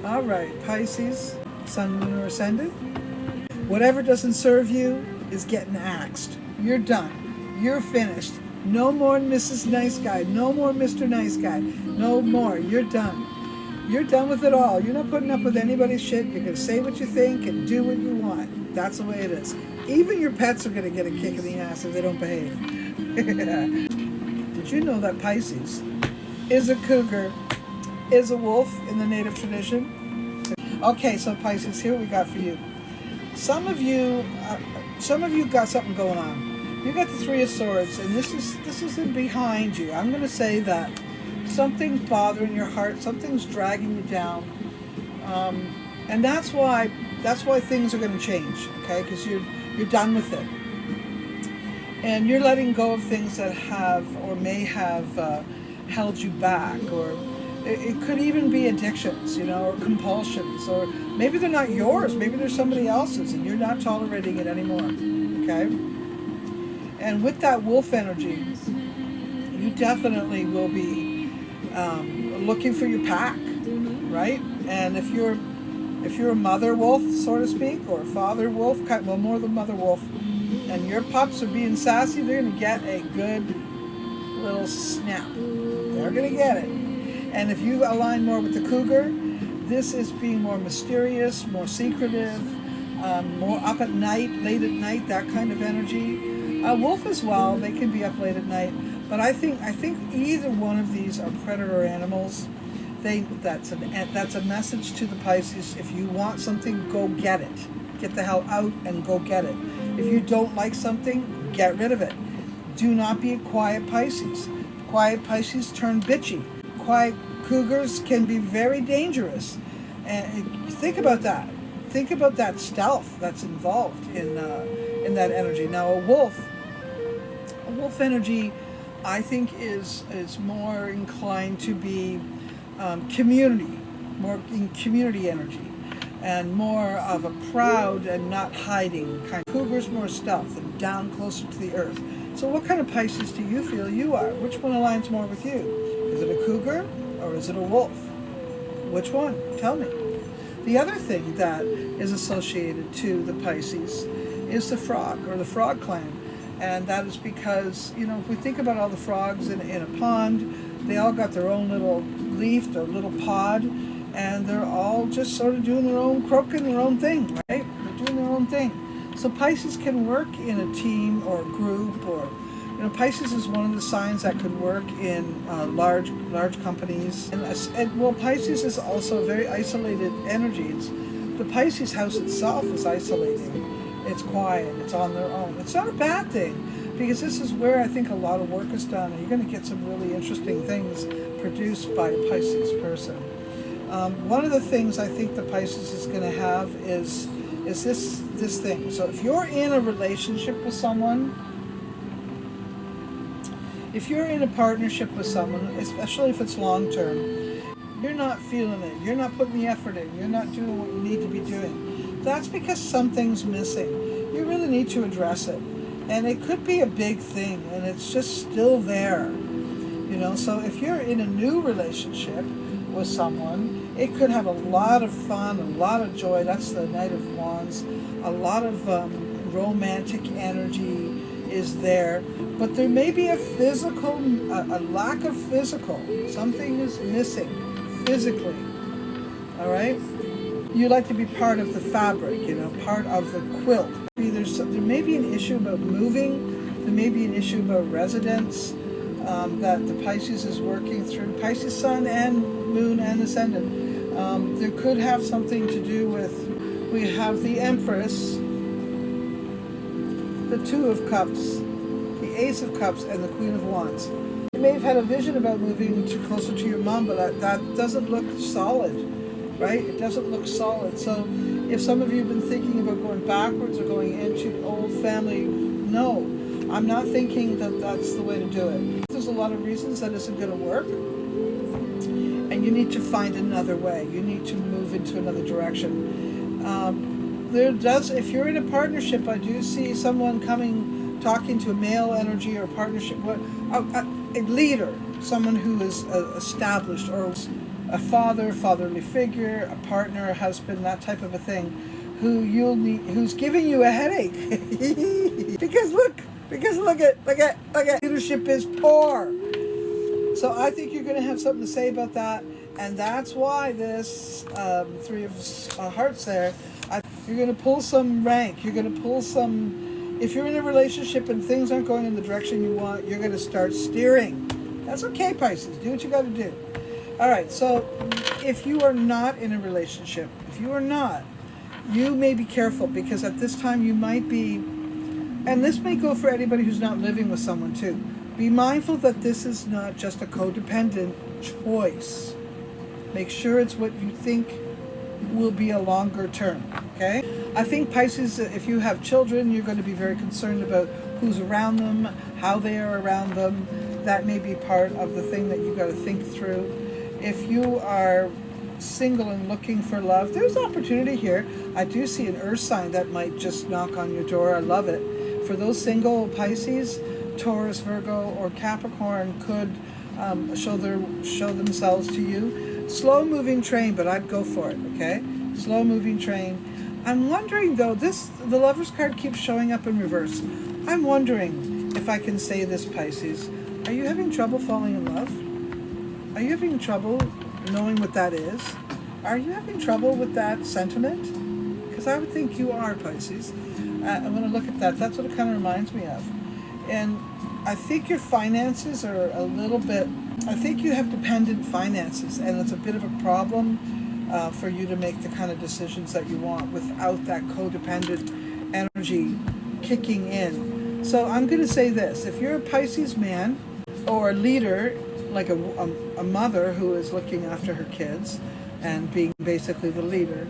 All right, Pisces, Sun, Moon, or Ascendant. Whatever doesn't serve you is getting axed. You're done. You're finished. No more Mrs. Nice Guy. No more Mr. Nice Guy. No more. You're done. You're done with it all. You're not putting up with anybody's shit. You're going to say what you think and do what you want. That's the way it is. Even your pets are going to get a kick in the ass if they don't behave. Did you know that Pisces is a cougar, is a wolf in the native tradition? Okay, so Pisces, here what we got for you. Some of you got something going on. You got the Three of Swords, and this is in behind you. I'm going to say that something's bothering your heart, something's dragging you down, and that's why things are going to change. Okay, because you're done with it, and you're letting go of things that have or may have held you back, or it could even be addictions, or compulsions, or maybe they're not yours, maybe they're somebody else's, and you're not tolerating it anymore. Okay, and with that wolf energy, you definitely will be looking for your pack, right? And if you're a mother wolf, so to speak, or a father wolf, well, more the mother wolf, and your pups are being sassy, they're going to get a good little snap. They're going to get it. And if you align more with the cougar, this is being more mysterious, more secretive, more up at night, late at night, that kind of energy. Wolf as well, they can be up late at night. But I think either one of these are predator animals. That's a message to the Pisces. If you want something, go get it. Get the hell out and go get it. If you don't like something, get rid of it. Do not be a quiet Pisces. Quiet Pisces turn bitchy. Quiet cougars can be very dangerous. And think about that. Think about that stealth that's involved in that energy. Now a wolf energy, I think is more inclined to be community, more in community energy, and more of a proud and not hiding kind. Cougar's more stealth and down closer to the earth. So what kind of Pisces do you feel you are? Which one aligns more with you? Is it a cougar or is it a wolf? Which one? Tell me. The other thing that is associated to the Pisces is the frog or the frog clan. And that is because, if we think about all the frogs in a pond, they all got their own little leaf, their little pod, and they're all just sort of doing their own croaking, their own thing, right? They're doing their own thing. So Pisces can work in a team or a group, or, Pisces is one of the signs that could work in large companies. And well, Pisces is also a very isolated energy. The Pisces house itself is isolating. It's quiet, it's on their own. It's not a bad thing, because this is where I think a lot of work is done, and you're going to get some really interesting things produced by a Pisces person. One of the things I think the Pisces is going to have is this thing. So if you're in a relationship with someone, if you're in a partnership with someone, especially if it's long term, you're not feeling it, you're not putting the effort in, you're not doing what you need to be doing. That's because something's missing. You really need to address it. And it could be a big thing, and it's just still there. So if you're in a new relationship with someone, it could have a lot of fun, a lot of joy. That's the Knight of Wands. A lot of romantic energy is there. But there may be a lack of physical. Something is missing physically. All right? You like to be part of the fabric, part of the quilt. There may be an issue about moving. There may be an issue about residence that the Pisces is working through. Pisces Sun and Moon and Ascendant. There could have something to do with, we have the Empress, the Two of Cups, the Ace of Cups, and the Queen of Wands. You may have had a vision about moving closer to your mom, but that doesn't look solid. Right? It doesn't look solid. So if some of you have been thinking about going backwards or going into old family, no, I'm not thinking that that's the way to do it. There's a lot of reasons that isn't going to work, and you need to find another way. You need to move into another direction. If you're in a partnership, I do see someone talking to a male energy or partnership, a leader, someone who is established or a father, fatherly figure, a partner, a husband, that type of a thing, who's giving you a headache. because look at leadership is poor. So I think you're going to have something to say about that, and that's why this Three of Hearts there. You're going to pull some rank. You're going to pull some. If you're in a relationship and things aren't going in the direction you want, you're going to start steering. That's okay, Pisces. Do what you got to do. All right. So if you are not in a relationship, you may be careful, because at this time you might be, and this may go for anybody who's not living with someone too. Be mindful that this is not just a codependent choice. Make sure it's what you think will be a longer term, okay? I think Pisces, if you have children, you're going to be very concerned about who's around them, how they are around them. That may be part of the thing that you've got to think through. If you are single and looking for love, there's opportunity here. I do see an earth sign that might just knock on your door. I love it. For those single, Pisces, Taurus, Virgo, or Capricorn could show themselves to you. Slow moving train, but I'd go for it, okay? Slow moving train. I'm wondering though, the Lover's card keeps showing up in reverse. I'm wondering if I can say this, Pisces. Are you having trouble falling in love? Are you having trouble knowing what that is? Are you having trouble with that sentiment? Because I would think you are, Pisces. I'm going to look at that. That's what it kind of reminds me of. And I think your finances are a little bit, I think you have dependent finances, and it's a bit of a problem for you to make the kind of decisions that you want without that codependent energy kicking in. So I'm going to say this. If you're a Pisces man or a leader, like a mother who is looking after her kids and being basically the leader,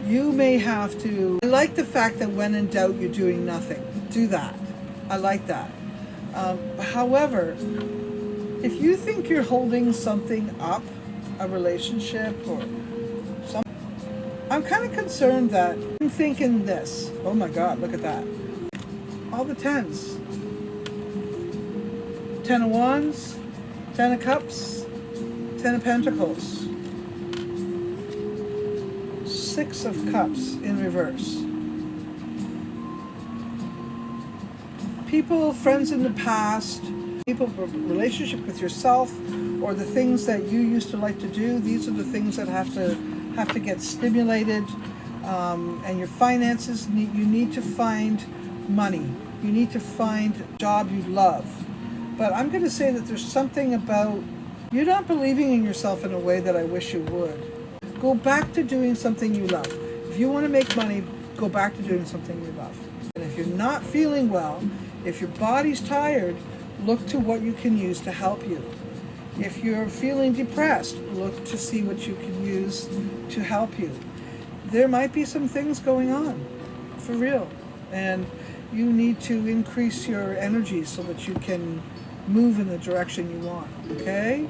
you may have to, I like the fact that when in doubt, you're doing nothing. Do that. I like that. However, if you think you're holding something up, a relationship or something, I'm kind of concerned that I'm thinking this. Oh my God, look at that. All the tens. 10 of Wands, 10 of Cups, 10 of Pentacles. 6 of Cups in reverse. People, friends in the past, people, relationship with yourself, or the things that you used to like to do. These are the things that have to get stimulated. And your finances, you need to find money. You need to find a job you love. But I'm going to say that there's something about you're not believing in yourself in a way that I wish you would. Go back to doing something you love. If you want to make money, go back to doing something you love. And if you're not feeling well, if your body's tired, look to what you can use to help you. If you're feeling depressed, look to see what you can use to help you. There might be some things going on, for real. And you need to increase your energy so that you can move in the direction you want, okay?